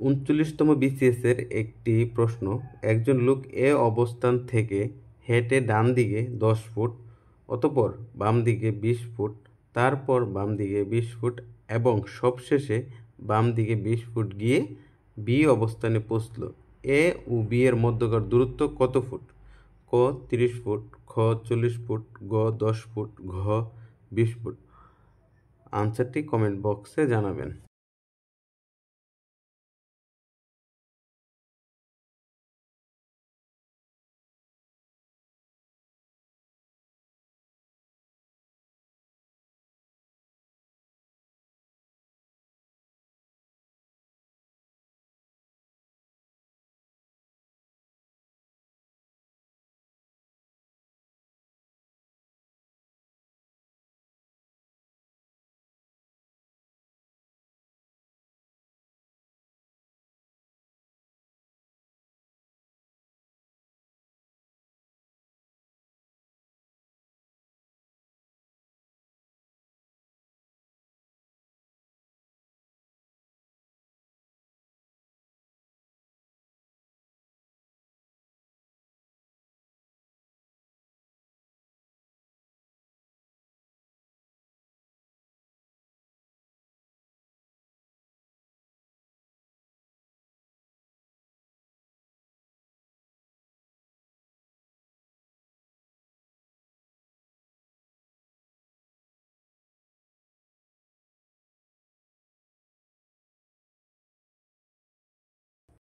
39তম BCS এর একটি প্রশ্ন। একজন লোক এ অবস্থান থেকে হেঁটে ডান দিকে 10 ফুট, অতঃপর বাম দিকে 20 ফুট, তারপর বাম দিকে 20 ফুট এবং সবশেষে বাম দিকে 20 ফুট গিয়ে বি অবস্থানে পৌঁছল। এ ও বি এর মধ্যকার দূরত্ব কত ফুট? ক 30 ফুট, খ 40 ফুট, গ 10 ফুট, ঘ 20 ফুট। আনসারটি কমেন্ট বক্সে জানাবেন।